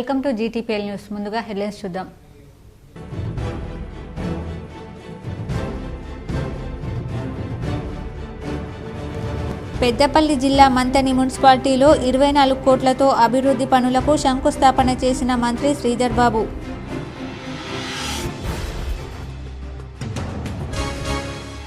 Welcome to GTPL news. ముందుగా headlines చూద్దాం. పెద్దపల్లి జిల్లా మంతని మున్సిపాలిటీలో 24 కోట్లతో అభివృద్ధి పనులకు శంకుస్థాపన చేసిన మంత్రి శ్రీధర్ బాబు.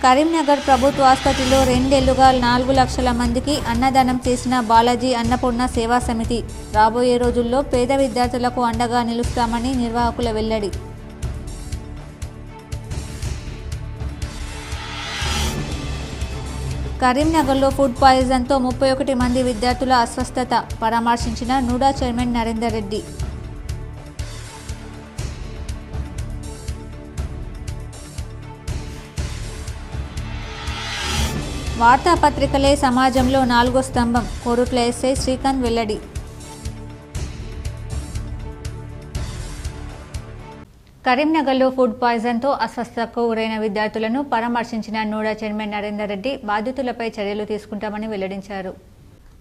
కరీంనగర్ ప్రభుత్వ ఆసుపత్రిలో 2 ఏళ్లుగా 4 లక్షల మందికి అన్నదానం చేసిన బాలాజీ అన్నపూర్ణ సేవా సమితి. రాబోయే రోజుల్లో పేద విద్యార్థులకు అండగా నిలుస్తామని నిర్వాహకుల వెల్లడి. కరీంనగర్లో ఫుడ్ పాయిజన్తో 31 మంది విద్యార్థుల అస్వస్థత. పరామర్శించిన నూడా చైర్మన్ నరేందర్ రెడ్డి. వార్తాపత్రికలే సమాజంలో 4వ స్తంభం. కోరుట్ల ఎస్ఐ శ్రీకాంత్ వెల్లడి. కరీంనగర్లో ఫుడ్ పాయిజన్తో అస్వస్థతకు గురైన విద్యార్థులను పరామర్శించిన నూడా చైర్మన్ నరేందర్ రెడ్డి బాధితులపై చర్యలు తీసుకుంటామని వెల్లడించారు.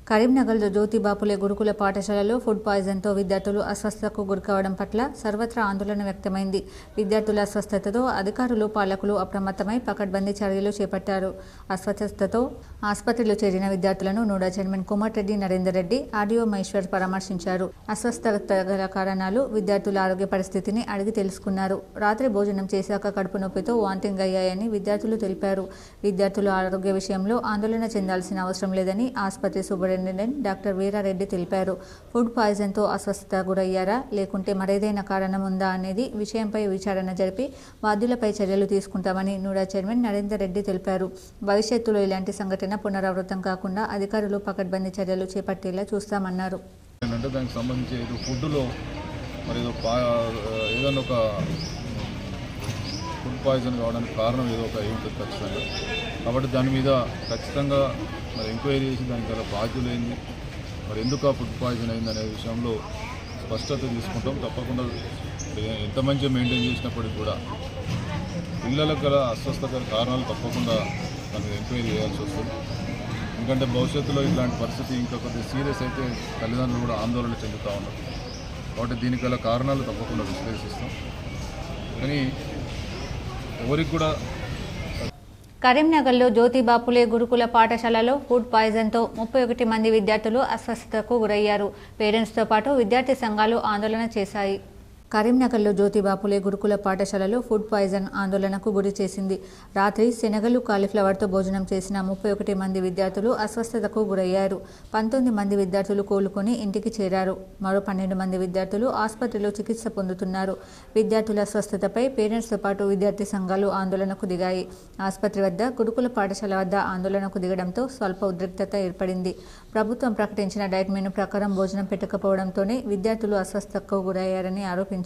కరీంనగర్లో జ్యోతిబాపులే గురుకుల పాఠశాలలో ఫుడ్ పాయిజన్తో విద్యార్థులు అస్వస్థతకు గురికావడం పట్ల సర్వత్రా ఆందోళన వ్యక్తమైంది. విద్యార్థుల అస్వస్థతతో అధికారులు, పాలకులు అప్రమత్తమై పకడ్బందీ చర్యలు చేపట్టారు. అస్వస్థతతో ఆసుపత్రిలో చేరిన విద్యార్థులను NUDA chairman Komatireddy Narender Reddy, RDO Maheshwar పరామర్శించారు. అస్వస్థత గల కారణాలు, విద్యార్థుల ఆరోగ్య పరిస్థితిని అడిగి తెలుసుకున్నారు. రాత్రి భోజనం చేశాక కడుపు నొప్పితో వాంతింగ్ అయ్యాయని విద్యార్థులు తెలిపారు. విద్యార్థుల ఆరోగ్య విషయంలో ఆందోళన చెందాల్సిన అవసరం లేదని ఆసుపత్రి సూపరింటెండెంట్ డాక్టర్ వీరారెడ్డి తెలిపారు. ఫుడ్ పాయిజన్తో అస్వస్థత గురయ్యారా, లేకుంటే మరేదైనా కారణం ఉందా అనేది విషయంపై విచారణ జరిపి బాధ్యులపై చర్యలు తీసుకుంటామని నూడా చైర్మన్ నరేందర్ రెడ్డి తెలిపారు. భవిష్యత్తులో ఇలాంటి సంఘటన పునరావృతం కాకుండా అధికారులు పకడ్బందీ చర్యలు చేపట్టేలా చూస్తామన్నారు. దానికి సంబంధించి ఫుడ్లో మరి ఏదైనా ఒక ఫుడ్ పాయిజన్ కావడానికి కారణం ఏదో ఒక ఉంటుంది ఖచ్చితంగా. కాబట్టి దాని మీద ఖచ్చితంగా మరి ఎంక్వైరీ చేసి దానికి గల బాధ్యులు ఏంది, మరి ఎందుకు ఆ ఫుడ్ పాయిజన్ అయింది అనే విషయంలో స్పష్టత తీసుకుంటాం. తప్పకుండా ఎంత మంచిగా మెయింటైన్ చేసినప్పటికీ కూడా పిల్లలకు గల అస్వస్థత కారణాలు తప్పకుండా మనకు ఎంక్వైరీ చేయాల్సి వస్తుంది. ఎందుకంటే భవిష్యత్తులో ఇలాంటి పరిస్థితి ఇంకా కొద్దిగా సీరియస్ అయితే తల్లిదండ్రులు కూడా ఆందోళన చెందుతూ ఉన్నారు. కాబట్టి దీనికి గల కారణాలు తప్పకుండా విశ్లేషిస్తాం. కానీ ఎవరికి కూడా కరీంనగర్లో జ్యోతిబాపులే గురుకుల పాఠశాలలో ఫుడ్ పాయిజన్తో 31 మంది విద్యార్థులు అస్వస్థతకు గురయ్యారు. పేరెంట్స్తో పాటు విద్యార్థి సంఘాలు ఆందోళన చేశాయి. కరీంనగర్లో జ్యోతిబాపులే గురుకుల పాఠశాలలో ఫుడ్ పాయిజన్ ఆందోళనకు గురి చేసింది. రాత్రి శనగలు, కాలీఫ్లవర్తో భోజనం చేసిన 31 మంది విద్యార్థులు అస్వస్థతకు గురయ్యారు. 19 మంది విద్యార్థులు కోలుకొని ఇంటికి చేరారు. మరో 12 మంది విద్యార్థులు ఆసుపత్రిలో చికిత్స పొందుతున్నారు. విద్యార్థుల అస్వస్థతపై పేరెంట్స్తో పాటు విద్యార్థి సంఘాలు ఆందోళనకు దిగాయి. ఆసుపత్రి వద్ద, గురుకుల పాఠశాల వద్ద ఆందోళనకు దిగడంతో స్వల్ప ఉద్రిక్తత ఏర్పడింది. ప్రభుత్వం ప్రకటించిన డైట్ మెనూ ప్రకారం భోజనం పెట్టకపోవడంతోనే విద్యార్థులు అస్వస్థతకు గురయ్యారని ఆరోపించారు.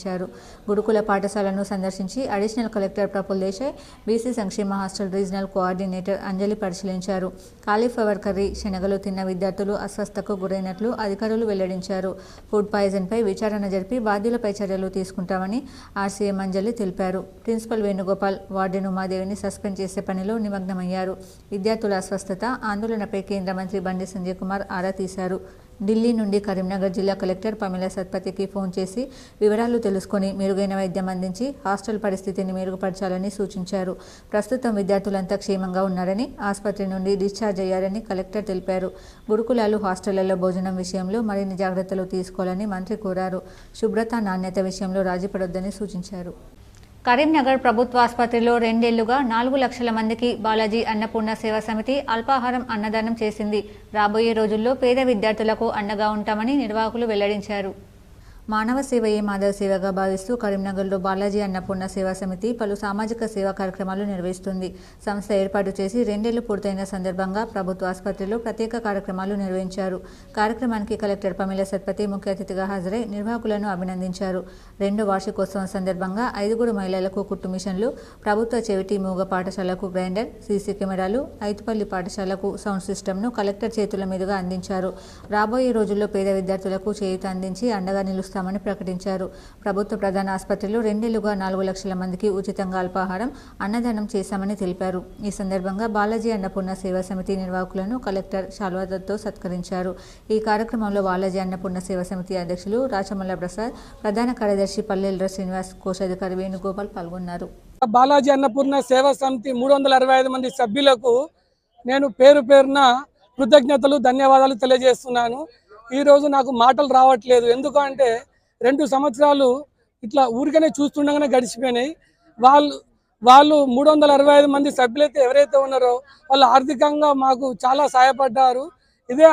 గురుకుల పాఠశాలను సందర్శించి additional collector Praful Desai, BC సంక్షేమ హాస్టల్ రీజనల్ కోఆర్డినేటర్ అంజలి పరిశీలించారు. కాలీఫ్లవర్ కర్రీ, శనగలు తిన్న విద్యార్థులు అస్వస్థతకు గురైనట్లు అధికారులు వెల్లడించారు. ఫుడ్ పాయిజన్పై విచారణ జరిపి బాధ్యులపై చర్యలు తీసుకుంటామని ఆర్సీఎం అంజలి తెలిపారు. ప్రిన్సిపల్ వేణుగోపాల్, వార్డెన్ ఉమాదేవిని సస్పెండ్ చేసే పనిలో నిమగ్నమయ్యారు. విద్యార్థుల అస్వస్థత, ఆందోళనపై కేంద్ర మంత్రి బండి సంజయ్ కుమార్ ఆరా తీశారు. ఢిల్లీ నుండి కరీంనగర్ జిల్లా కలెక్టర్ పమిల సత్పతికి ఫోన్ చేసి వివరాలు తెలుసుకొని మెరుగైన వైద్యం అందించి హాస్టల్ పరిస్థితిని మెరుగుపరచాలని సూచించారు. ప్రస్తుతం విద్యార్థులంతా క్షేమంగా ఉన్నారని, ఆసుపత్రి నుండి డిశ్చార్జ్ అయ్యారని కలెక్టర్ తెలిపారు. గురుకులాలు, హాస్టళ్లలో భోజనం విషయంలో మరిన్ని జాగ్రత్తలు తీసుకోవాలని మంత్రి కోరారు. శుభ్రత, నాణ్యత విషయంలో రాజీపడొద్దని సూచించారు. కరీంనగర్ ప్రభుత్వ ఆసుపత్రిలో 2 ఏళ్లుగా 4 లక్షల మందికి బాలాజీ అన్నపూర్ణ సేవా సమితి అల్పాహారం అన్నదానం చేసింది. రాబోయే రోజుల్లో పేద విద్యార్థులకు అండగా ఉంటామని నిర్వాహకులు వెల్లడించారు. మానవ సేవయే మాధవ సేవగా భావిస్తూ కరీంనగర్లో బాలాజీ అన్నపూర్ణ సేవా సమితి పలు సామాజిక సేవా కార్యక్రమాలు నిర్వహిస్తుంది. సంస్థ ఏర్పాటు చేసి 2 ఏళ్లు పూర్తయిన సందర్భంగా ప్రభుత్వ ఆసుపత్రిలో ప్రత్యేక కార్యక్రమాలు నిర్వహించారు. కార్యక్రమానికి కలెక్టర్ పమిల సత్పతి ముఖ్య అతిథిగా హాజరై నిర్వాహకులను అభినందించారు. 2వ వార్షికోత్సవం సందర్భంగా 5 మహిళలకు కుట్టు మిషన్లు, ప్రభుత్వ చెవిటి మూగ పాఠశాలకు గ్రైండర్, సీసీ కెమెరాలు, ఐతుపల్లి పాఠశాలకు సౌండ్ సిస్టమ్ను కలెక్టర్ చేతుల మీదుగా అందించారు. రాబోయే రోజుల్లో పేద విద్యార్థులకు చేయూత అందించి అండగా నిలుస్తారు చేస్తామని ప్రకటించారు. ప్రభుత్వ ప్రధాన ఆసుపత్రిలో 2 ఏళ్లుగా 4 లక్షల మందికి ఉచితంగా అల్పాహారం, అన్నదానం చేశామని తెలిపారు. ఈ సందర్భంగా బాలాజీ అన్నపూర్ణ సేవా సమితి నిర్వాహకులను కలెక్టర్ శాల్వాతో సత్కరించారు. ఈ కార్యక్రమంలో బాలాజీ అన్నపూర్ణ సేవా సమితి అధ్యక్షులు రాచమల్ల ప్రసాద్, ప్రధాన కార్యదర్శి పల్లెల శ్రీనివాస్, కోశాధికారి వేణుగోపాల్ పాల్గొన్నారు. బాలాజీ అన్నపూర్ణ సేవా సమితి 365 మంది సభ్యులకు నేను పేరున కృతజ్ఞతలు, ధన్యవాదాలు తెలియజేస్తున్నాను. ఈరోజు నాకు మాటలు రావట్లేదు. ఎందుకంటే 2 సంవత్సరాలు ఇట్లా ఊరికనే చూస్తుండగానే గడిచిపోయినాయి. వాళ్ళు 365 మంది సభ్యులైతే ఎవరైతే ఉన్నారో వాళ్ళు ఆర్థికంగా మాకు చాలా సహాయపడ్డారు. ఇదే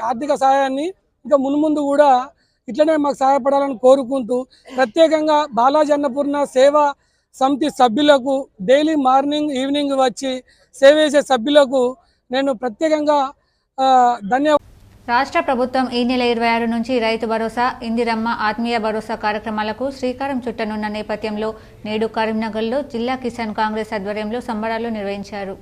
ఆర్థిక సహాయాన్ని ఇంకా మున్ముందు కూడా ఇట్లనే మాకు సహాయపడాలని కోరుకుంటూ, ప్రత్యేకంగా బాలాజీ అన్నపూర్ణ సేవా సమితి సభ్యులకు డైలీ మార్నింగ్ ఈవినింగ్ వచ్చి సేవ చేసే సభ్యులకు నేను ప్రత్యేకంగా ధన్యవాదాలు. రాష్ట్ర ప్రభుత్వం ఈ నెల 26 నుంచి రైతు భరోసా, ఇందిరమ్మ ఆత్మీయ భరోసా కార్యక్రమాలకు శ్రీకారం చుట్టనున్న నేపథ్యంలో నేడు కరీంనగర్లో జిల్లా కిసాన్ కాంగ్రెస్ ఆధ్వర్యంలో సంబరాలు నిర్వహించారు.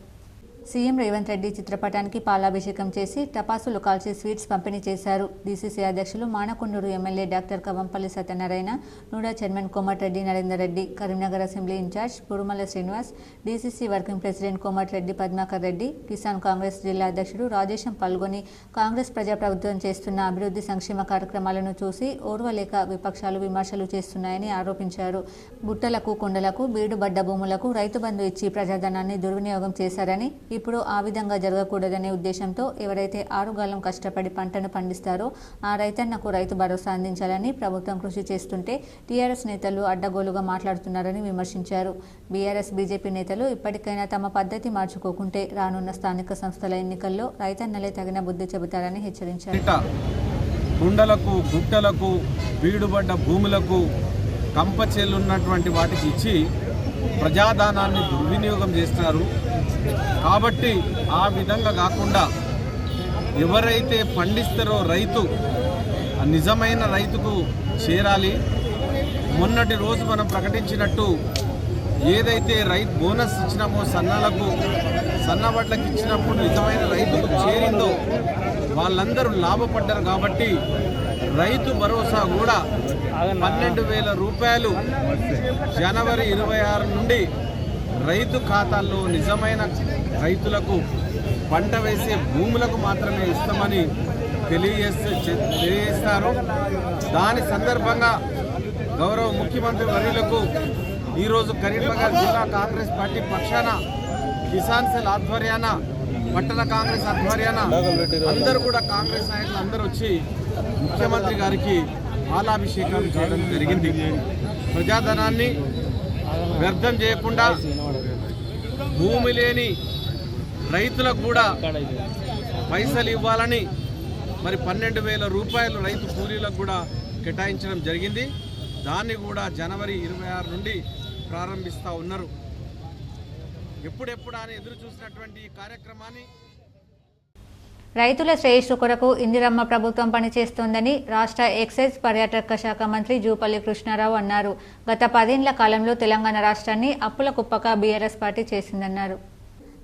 సీఎం రేవంత్ రెడ్డి చిత్రపటానికి పాలాభిషేకం చేసి టపాసులు కాల్చి స్వీట్స్ పంపిణీ చేశారు. డీసీసీ అధ్యక్షులు Manakondur MLA doctor Kavvampalli Satyanarayana, NUDA chairman Komatireddy Narender Reddy, Karimnagar assembly incharge Purumalla Srinivas, DCC working president Komatireddy Padmakar Reddy, Kisan Congress జిల్లా అధ్యక్షుడు రాజేశం పాల్గొని కాంగ్రెస్ ప్రజాప్రభుత్వం చేస్తున్న అభివృద్ధి సంక్షేమ కార్యక్రమాలను చూసి ఓర్వలేక విపక్షాలు విమర్శలు చేస్తున్నాయని ఆరోపించారు. గుట్టలకు, కొండలకు, బీడుబడ్డ భూములకు రైతు బంధు ఇచ్చి ప్రజాధనాన్ని దుర్వినియోగం చేశారని, ఇప్పుడు ఆ విధంగా జరగకూడదనే ఉద్దేశంతో ఎవరైతే ఆరుగాలం కష్టపడి పంటను పండిస్తారో ఆ రైతన్నకు రైతు భరోసా అందించాలని ప్రభుత్వం కృషి చేస్తుంటే టీఆర్ఎస్ నేతలు అడ్డగోలుగా మాట్లాడుతున్నారని విమర్శించారు. బీఆర్ఎస్, బీజేపీ నేతలు ఇప్పటికైనా తమ పద్ధతి మార్చుకోకుంటే రానున్న స్థానిక సంస్థల ఎన్నికల్లో రైతన్నలే తగిన బుద్ధి చెబుతారని హెచ్చరించారు. గుండలకు, గుట్టలకు, బీడుబడ్డ భూములకు కంపచేలున్నటువంటి వాటికి ఇచ్చి ప్రజాధనాన్ని దుర్వినియోగం చేస్తున్నారు. కాబట్టి ఆ విధంగా కాకుండా ఎవరైతే పండిస్తారో రైతు నిజమైన రైతుకు చేరాలి. మొన్నటి రోజు మనం ప్రకటించినట్టు ఏదైతే రైతు బోనస్ ఇచ్చినామో సన్నవడ్లకు ఇచ్చినప్పుడు నిజమైన రైతుకు చేరిందో వాళ్ళందరూ లాభపడ్డారు. కాబట్టి రైతు భరోసా కూడా 12,000 రూపాయలు జనవరి 26 నుండి రైతు ఖాతాల్లో నిజమైన రైతులకు పంట వేసే భూములకు మాత్రమే ఇస్తామని తెలియజేస్తారు. దాని సందర్భంగా గౌరవ ముఖ్యమంత్రి వర్యులకు ఈరోజు కరీంనగర్ జిల్లా కాంగ్రెస్ పార్టీ పక్షాన కిసాన్ సెల్ ఆధ్వర్యాన, పట్టణ కాంగ్రెస్ ఆధ్వర్యాన అందరూ కూడా కాంగ్రెస్ నాయకులు అందరూ వచ్చి ముఖ్యమంత్రి గారికి పాలాభిషేకం చేయడం జరిగింది. ప్రజాధనాన్ని వ్యర్థం చేయకుండా భూమి లేని రైతులకు కూడా పైసలు ఇవ్వాలని మరి 12,000 రూపాయలు రైతు కూలీలకు కూడా కేటాయించడం జరిగింది. దాన్ని కూడా జనవరి 26 నుండి ప్రారంభిస్తూ ఉన్నారు. ఎప్పుడెప్పుడు అని ఎదురు చూసినటువంటి ఈ కార్యక్రమాన్ని రైతుల శ్రేయస్సు కొరకు ఇందిరమ్మ ప్రభుత్వం పనిచేస్తోందని రాష్ట్ర ఎక్సైజ్ పర్యాటక శాఖ మంత్రి జూపల్లి కృష్ణారావు అన్నారు. గత 10 ఏళ్ల కాలంలో తెలంగాణ రాష్ట్రాన్ని అప్పుల కుప్పగా బీఆర్ఎస్ పార్టీ చేసిందన్నారు.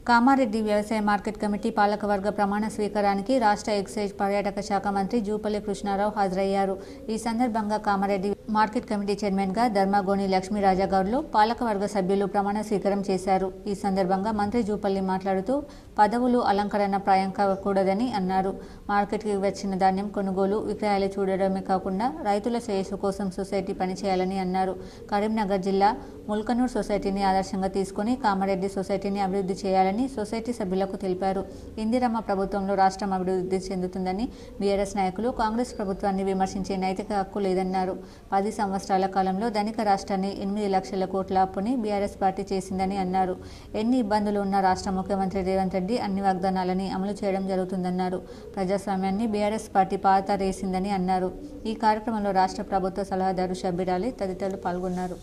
కామారెడ్డి వ్యవసాయ మార్కెట్ కమిటీ పాలకవర్గ ప్రమాణ స్వీకారానికి రాష్ట్ర ఎక్సైజ్ పర్యాటక శాఖ మంత్రి జూపల్లి కృష్ణారావు హాజరయ్యారు. ఈ సందర్భంగా కామారెడ్డి మార్కెట్ కమిటీ చైర్మన్గా ధర్మాగోని లక్ష్మీరాజగౌడ్లు పాలకవర్గ సభ్యులు ప్రమాణ స్వీకారం చేశారు. ఈ సందర్భంగా మంత్రి జూపల్లి మాట్లాడుతూ పదవులు అలంకరణ ప్రాయం కాకూడదని అన్నారు. మార్కెట్కి వచ్చిన ధాన్యం కొనుగోలు, విక్రయాలు చూడడమే కాకుండా రైతుల శ్రేయస్సు కోసం సొసైటీ పనిచేయాలని అన్నారు. కరీంనగర్ జిల్లా ముల్కనూర్ సొసైటీని ఆదర్శంగా తీసుకుని కామారెడ్డి సొసైటీని అభివృద్ధి చేయాలని సొసైటీ సభ్యులకు తెలిపారు. ఇందిరమ్మ ప్రభుత్వంలో రాష్ట్రం అభివృద్ధి చెందుతుందని బీఆర్ఎస్ నాయకులు కాంగ్రెస్ ప్రభుత్వాన్ని విమర్శించే నైతిక హక్కు లేదన్నారు. 10 సంవత్సరాల కాలంలో ధనిక రాష్ట్రాన్ని 8 లక్షల కోట్ల అప్పుని బీఆర్ఎస్ పార్టీ చేసిందని అన్నారు. ఎన్ని ఇబ్బందులు ఉన్న రాష్ట్ర ముఖ్యమంత్రి రేవంత్ రెడ్డి అన్ని వాగ్దానాలని అమలు చేయడం జరుగుతుందన్నారు. ప్రజాస్వామ్యాన్ని బీఆర్ఎస్ పార్టీ పాతరేసిందని అన్నారు. ఈ కార్యక్రమంలో రాష్ట్ర ప్రభుత్వ సలహాదారు షబ్బీర్ అలీ తదితరులు పాల్గొన్నారు.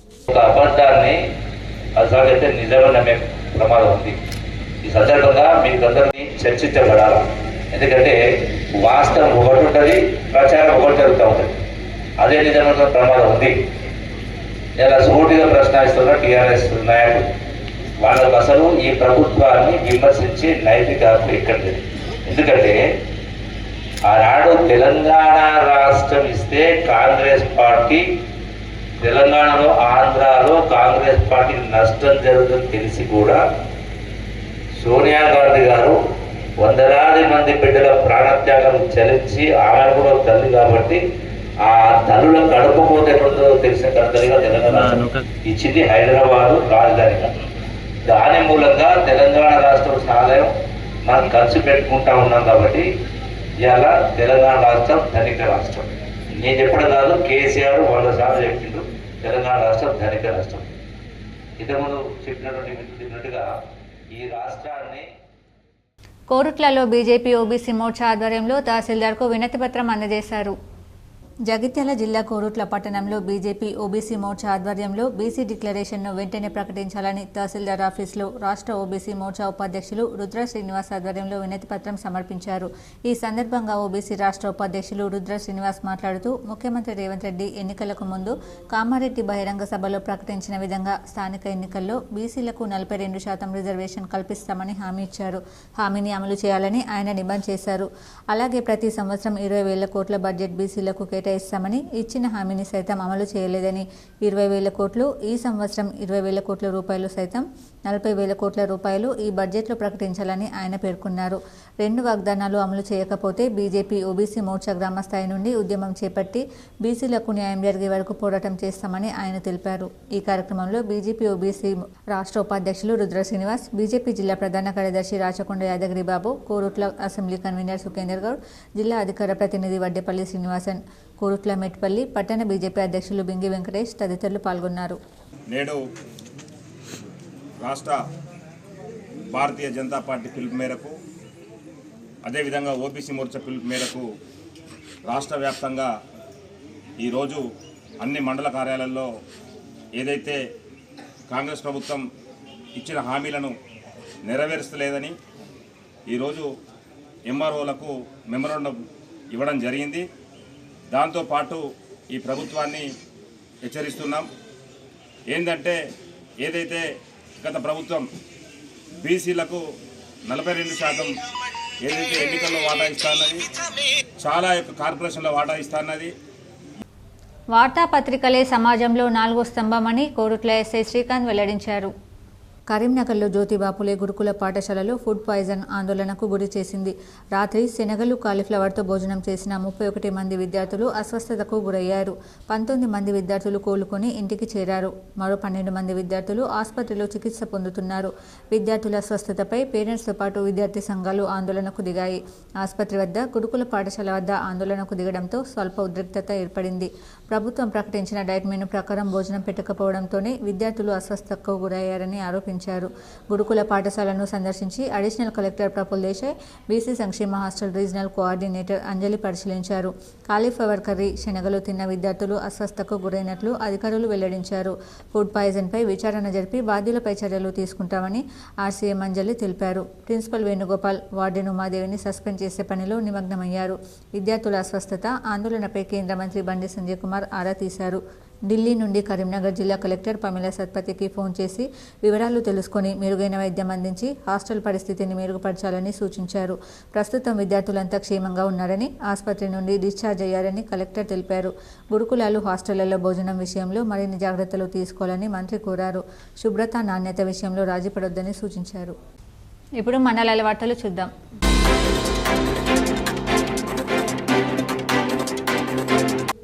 ఈ సందర్భంగా మీకందరినీ చర్చించబడాలి. ఎందుకంటే వాస్తవం ఒకటి ఉంటుంది, ప్రచారం ఒకటి జరుగుతూ ఉంటుంది. అదే నిజమైన ప్రమాదం ఉంది. నేను సూటిగా ప్రశ్నిస్తున్న టీఆర్ఎస్ నాయకులు వాళ్ళకు అసలు ఈ ప్రభుత్వాన్ని విమర్శించే నైతిక హక్కు ఇక్కడ లేదు. ఎందుకంటే ఆనాడు తెలంగాణ రాష్ట్రం ఇస్తే కాంగ్రెస్ పార్టీ తెలంగాణలో ఆంధ్రాలో కాంగ్రెస్ పార్టీకి నష్టం జరుగుతుందని తెలిసి కూడా సోనియా గాంధీ గారు వందలాది మంది బిడ్డల ప్రాణత్యాగం చలించి ఆమె కూడా తల్లి కాబట్టి ఆ తల్లుల కడుపుకోత ఎక్కడుందో తెలిసిన కర్తలుగా తెలంగాణ ఇచ్చింది హైదరాబాదు రాజధానిగా. దాని మూలంగా తెలంగాణ రాష్ట్రం సహాయం మనం ఖర్చు పెట్టుకుంటా ఉన్నాం కాబట్టి ఇవాళ తెలంగాణ రాష్ట్రం ధనిక రాష్ట్రం. నేను చెప్పడం కాదు, కేసీఆర్ 100 సార్లు చెప్పిండు తెలంగాణ రాష్ట్రం ధనిక రాష్ట్రం. ఇంతకుముందు చెప్పినట్టుగా ఈ రాష్ట్రాన్ని కోరుట్లలో బీజేపీ ఓబీసీ మోర్చా ఆధ్వర్యంలో తహసీల్దార్కు వినతిపత్రం అందజేశారు. జగిత్యాల జిల్లా కోరుట్ల పట్టణంలో బీజేపీ ఓబీసీ మోర్చా ఆధ్వర్యంలో బీసీ డిక్లరేషన్ను వెంటనే ప్రకటించాలని తహసీల్దార్ ఆఫీసులో రాష్ట్ర ఓబీసీ మోర్చా ఉపాధ్యక్షులు రుద్ర శ్రీనివాస్ ఆధ్వర్యంలో వినతిపత్రం సమర్పించారు. ఈ సందర్భంగా ఓబీసీ రాష్ట్ర ఉపాధ్యక్షులు రుద్ర శ్రీనివాస్ మాట్లాడుతూ ముఖ్యమంత్రి రేవంత్ రెడ్డి ఎన్నికలకు ముందు కామారెడ్డి బహిరంగ సభలో ప్రకటించిన విధంగా స్థానిక ఎన్నికల్లో బీసీలకు 42% రిజర్వేషన్ కల్పిస్తామని హామీ ఇచ్చారు. హామీని అమలు చేయాలని ఆయన డిమాండ్ చేశారు. అలాగే ప్రతి సంవత్సరం 20,000 కోట్ల బడ్జెట్ బీసీలకు కేటాయిస్తామని ఇచ్చిన హామీని సైతం అమలు చేయలేదని 20,000 కోట్లు ఈ సంవత్సరం 20,000 కోట్ల రూపాయలు సైతం 40,000 కోట్ల రూపాయలు ఈ బడ్జెట్లో ప్రకటించాలని ఆయన పేర్కొన్నారు. 2 వాగ్దానాలు అమలు చేయకపోతే బీజేపీ ఓబీసీ మోర్చా గ్రామ స్థాయి నుండి ఉద్యమం చేపట్టి బీసీలకు న్యాయం జరిగే వరకు పోరాటం చేస్తామని ఆయన తెలిపారు. ఈ కార్యక్రమంలో బీజేపీ ఓబీసీ రాష్ట్ర ఉపాధ్యక్షులు రుద్ర శ్రీనివాస్, బీజేపీ జిల్లా ప్రధాన కార్యదర్శి రాచకొండ యాదగిరి బాబు, కోరుట్ల అసెంబ్లీ కన్వీనర్ సుఖేందర్ గౌడ్, జిల్లా అధికార ప్రతినిధి వడ్డేపల్లి శ్రీనివాసన్, కోరుట్ల మెట్పల్లి పట్టణ బీజేపీ అధ్యక్షులు బింగి వెంకటేష్ తదితరులు పాల్గొన్నారు. నేడు రాష్ట్ర భారతీయ జనతా పార్టీ పిలుపు మేరకు, అదేవిధంగా ఓబీసీ మోర్చా పిలుపు మేరకు రాష్ట్ర వ్యాప్తంగా ఈరోజు అన్ని మండల కార్యాలయాల్లో ఏదైతే కాంగ్రెస్ ప్రభుత్వం ఇచ్చిన హామీలను నెరవేర్చలేదని ఈరోజు ఎంఆర్ఓలకు మెమరాండం ఇవ్వడం జరిగింది. దాంతోపాటు ఈ ప్రభుత్వాన్ని హెచ్చరిస్తున్నాం. ఏంటంటే ఏదైతే గత ప్రభుత్వం బీసీలకు 42% ఏదైతే ఎన్నికల్లో వాటా ఇస్తానది, చాలా యొక్క కార్పొరేషన్లో వాటా ఇస్తానది. వార్తాపత్రికలే సమాజంలో 4వ స్తంభమని కోరుట్ల ఎస్ఐ శ్రీకాంత్ వెల్లడించారు. కరీంనగర్లో జ్యోతిబాపులే గురుకుల పాఠశాలలో ఫుడ్ పాయిజన్ ఆందోళనకు గురి చేసింది. రాత్రి శనగలు, కాలీఫ్లవర్తో భోజనం చేసిన 31 మంది విద్యార్థులు అస్వస్థతకు గురయ్యారు. 19 మంది విద్యార్థులు కోలుకొని ఇంటికి చేరారు. మరో 12 మంది విద్యార్థులు ఆసుపత్రిలో చికిత్స పొందుతున్నారు. విద్యార్థుల అస్వస్థతపై పేరెంట్స్తో పాటు విద్యార్థి సంఘాలు ఆందోళనకు దిగాయి. ఆసుపత్రి వద్ద, గురుకుల పాఠశాల వద్ద ఆందోళనకు దిగడంతో స్వల్ప ఉద్రిక్తత ఏర్పడింది. ప్రభుత్వం ప్రకటించిన డైట్ మెనూ ప్రకారం భోజనం పెట్టకపోవడంతోనే విద్యార్థులు అస్వస్థతకు గురయ్యారని ఆరోపించారు. గురుకుల పాఠశాలను సందర్శించి additional collector Praful Desai, BC సంక్షేమ హాస్టల్ రీజనల్ కోఆర్డినేటర్ అంజలి పరిశీలించారు. కాలీఫ్లవర్ కర్రీ, శనగలు తిన్న విద్యార్థులు అస్వస్థతకు గురైనట్లు అధికారులు వెల్లడించారు. ఫుడ్ పాయిజన్పై విచారణ జరిపి బాధ్యులపై చర్యలు తీసుకుంటామని ఆర్సీఎం అంజలి తెలిపారు. ప్రిన్సిపల్ వేణుగోపాల్, వార్డెన్ ఉమాదేవిని సస్పెండ్ చేసే పనిలో నిమగ్నమయ్యారు. విద్యార్థుల అస్వస్థత, ఆందోళనపై కేంద్ర మంత్రి బండి సంజయ్ కుమార్ ఆరా తీశారు. ఢిల్లీ నుండి కరీంనగర్ జిల్లా కలెక్టర్ పమిల సత్పతికి ఫోన్ చేసి వివరాలు తెలుసుకొని మెరుగైన వైద్యం అందించి హాస్టల్ పరిస్థితిని మెరుగుపరచాలని సూచించారు. ప్రస్తుతం విద్యార్థులంతా క్షేమంగా ఉన్నారని, ఆసుపత్రి నుండి డిశ్చార్జ్ అయ్యారని కలెక్టర్ తెలిపారు. గురుకులాలు, హాస్టళ్లలో భోజనం విషయంలో మరిన్ని జాగ్రత్తలు తీసుకోవాలని మంత్రి కోరారు. శుభ్రత, నాణ్యత విషయంలో రాజీపడొద్దని సూచించారు. ఇప్పుడు మండలాల వార్తలు చూద్దాం.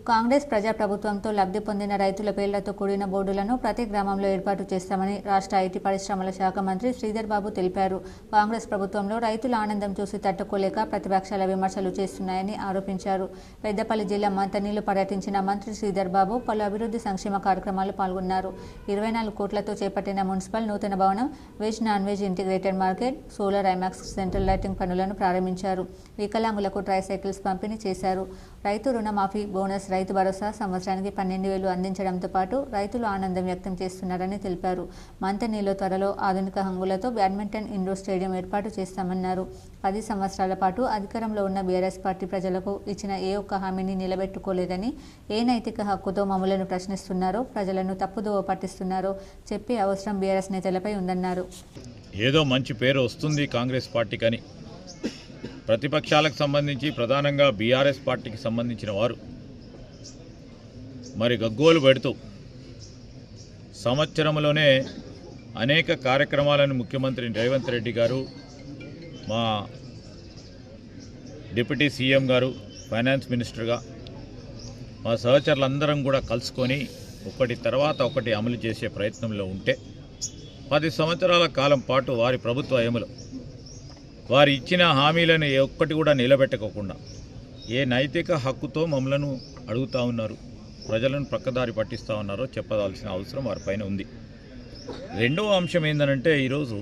కాంగ్రెస్ ప్రజాప్రభుత్వంతో లబ్ధి పొందిన రైతుల పేర్లతో కూడిన బోర్డులను ప్రతి గ్రామంలో ఏర్పాటు చేస్తామని రాష్ట్ర ఐటీ పరిశ్రమల శాఖ మంత్రి శ్రీధర్ బాబు తెలిపారు. కాంగ్రెస్ ప్రభుత్వంలో రైతుల ఆనందం చూసి తట్టుకోలేక ప్రతిపక్షాల విమర్శలు చేస్తున్నాయని ఆరోపించారు. పెద్దపల్లి జిల్లా మంతనీలో పర్యటించిన మంత్రి శ్రీధర్ బాబు పలు అభివృద్ధి సంక్షేమ కార్యక్రమాలు పాల్గొన్నారు. 24 కోట్లతో చేపట్టిన మున్సిపల్ నూతన భవనం, veg non veg integrated market, solar IMAX central lighting పనులను ప్రారంభించారు. వికలాంగులకు ట్రైసైకిల్స్ పంపిణీ చేశారు. రైతు రుణమాఫీ, బోనస్, రైతు భరోసా సంవత్సరానికి 12,000 అందించడంతో పాటు రైతులు ఆనందం వ్యక్తం చేస్తున్నారని తెలిపారు. మంతనీలో త్వరలో ఆధునిక హంగులతో బ్యాడ్మింటన్ ఇండోర్ స్టేడియం ఏర్పాటు చేస్తామన్నారు. 10 సంవత్సరాల పాటు అధికారంలో ఉన్న బీఆర్ఎస్ పార్టీ ప్రజలకు ఇచ్చిన ఏ ఒక్క హామీని నిలబెట్టుకోలేదని, ఏ నైతిక హక్కుతో మమ్మలను ప్రశ్నిస్తున్నారో, ప్రజలను తప్పుదోవ పట్టిస్తున్నారో చెప్పే అవసరం బీఆర్ఎస్ నేతలపై ఉందన్నారు. ఏదో మంచి పేరు వస్తుంది కాంగ్రెస్ పార్టీకని ప్రతిపక్షాలకు సంబంధించి ప్రధానంగా బీఆర్ఎస్ పార్టీకి సంబంధించిన వారు మరి గగ్గోలు పెడుతూ సంవత్సరంలోనే అనేక కార్యక్రమాలను ముఖ్యమంత్రి రేవంత్ రెడ్డి గారు, మా డిప్యూటీ సీఎం గారు, ఫైనాన్స్ మినిస్టర్గా మా సహచరులందరం కూడా కలుసుకొని ఒకటి తర్వాత ఒకటి అమలు చేసే ప్రయత్నంలో ఉంటే 10 సంవత్సరాల కాలం పాటు వారి ప్రభుత్వ హయాంలో వారు ఇచ్చిన హామీలను ఏ ఒక్కటి కూడా నిలబెట్టకోకుండా ఏ నైతిక హక్కుతో మమ్మలను అడుగుతూ ఉన్నారు, ప్రజలను ప్రక్కదారి పట్టిస్తూ ఉన్నారో చెప్పదాల్సిన అవసరం వారిపైన ఉంది. రెండవ అంశం ఏంటంటే ఈరోజు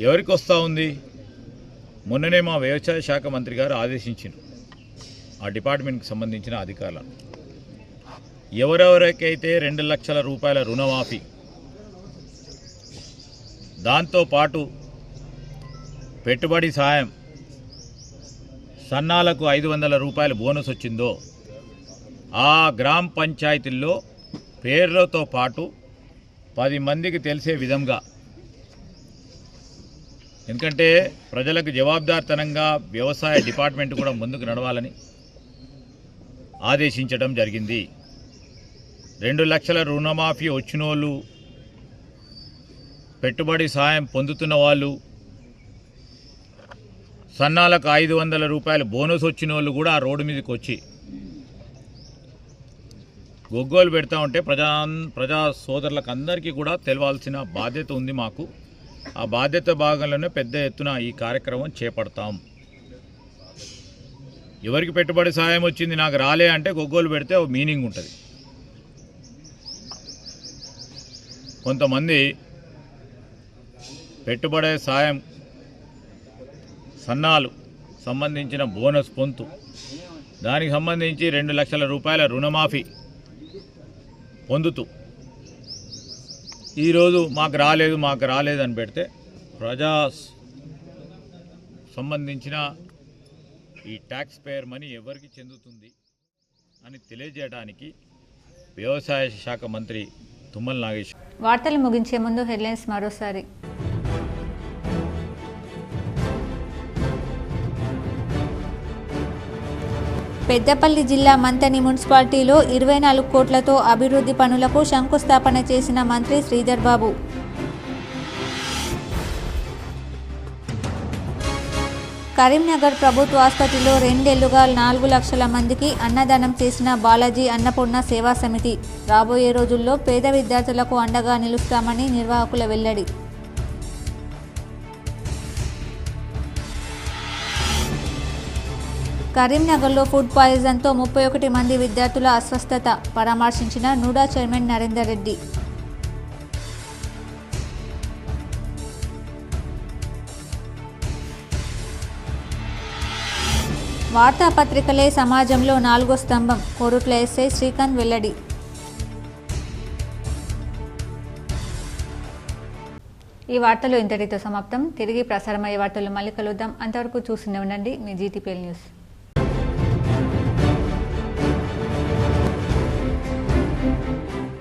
ఎవరికి వస్తూ ఉంది, మొన్ననే మా వ్యవసాయ శాఖ మంత్రి గారు ఆదేశించారు ఆ డిపార్ట్మెంట్కి సంబంధించిన అధికారులను, ఎవరెవరికైతే 2 లక్షల రూపాయల రుణమాఫీ, దాంతోపాటు పెట్టుబడి సాయం, సన్నాలకు 500 రూపాయల బోనస్ వచ్చిందో ఆ గ్రామ పంచాయతీల్లో పేర్లతో పాటు 10 మందికి తెలిసే విధంగా, ఎందుకంటే ప్రజలకు జవాబుదారితనంగా వ్యవసాయ డిపార్ట్మెంట్ కూడా ముందుకు నడవాలని ఆదేశించడం జరిగింది. 2 లక్షల రుణమాఫీ వచ్చిన వాళ్ళు, పెట్టుబడి సాయం పొందుతున్న వాళ్ళు, సన్నాలకు 500 రూపాయల బోనస్ వచ్చిన వాళ్ళు కూడా ఆ రోడ్డు మీదకి వచ్చి గొగ్గోలు పెడతా ఉంటే ప్రజా సోదరులకు అందరికీ కూడా తెలవాల్సిన బాధ్యత ఉంది మాకు. ఆ బాధ్యత భాగంలోనే పెద్ద ఎత్తున ఈ కార్యక్రమం చేపడతాం. ఎవరికి పెట్టుబడి సాయం వచ్చింది నాకు రాలే అంటే గొగ్గోలు పెడితే ఒక మీనింగ్ ఉంటుంది. కొంతమంది పెట్టుబడి సాయం, సన్నాలు సంబంధించిన బోనస్ పొంతు, దానికి సంబంధించి 2 లక్షల రూపాయల రుణమాఫీ పొందుతూ ఈరోజు మాకు రాలేదు అని పెడితే ప్రజా సంబంధించిన ఈ ట్యాక్స్ పేయర్ మనీ ఎవరికి చెందుతుంది అని తెలియజేయడానికి వ్యవసాయ శాఖ మంత్రి తుమ్మల నాగేశ్వర్. వార్తలు ముగించే ముందు హెడ్లైన్స్ మరోసారి. పెద్దపల్లి జిల్లా మంతని మున్సిపాలిటీలో 24 కోట్లతో అభివృద్ధి పనులకు శంకుస్థాపన చేసిన మంత్రి శ్రీధర్ బాబు. కరీంనగర్ ప్రభుత్వ ఆసుపత్రిలో 2 ఏళ్లుగా 4 లక్షల మందికి అన్నదానం చేసిన బాలాజీ అన్నపూర్ణ సేవా సమితి. రాబోయే రోజుల్లో పేద విద్యార్థులకు అండగా నిలుస్తామని నిర్వాహకుల వెల్లడి. కరీంనగర్లో ఫుడ్ పాయిజన్తో 31 మంది విద్యార్థుల అస్వస్థత. పరామర్శించిన నూడా చైర్మన్ నరేందర్ రెడ్డి. వార్తాపత్రికలే సమాజంలో 4వ స్తంభం. కోరుట్ల ఎస్ఐ శ్రీకాంత్ వెల్లడి. ఈ వార్తలు ఇంతటితో సమాప్తం. తిరిగి ప్రసారమయ్యే వార్తలు మళ్ళీ కలుద్దాం. అంతవరకు చూస్తూనే ఉండండి మీ జీటీపీఎల్ న్యూస్.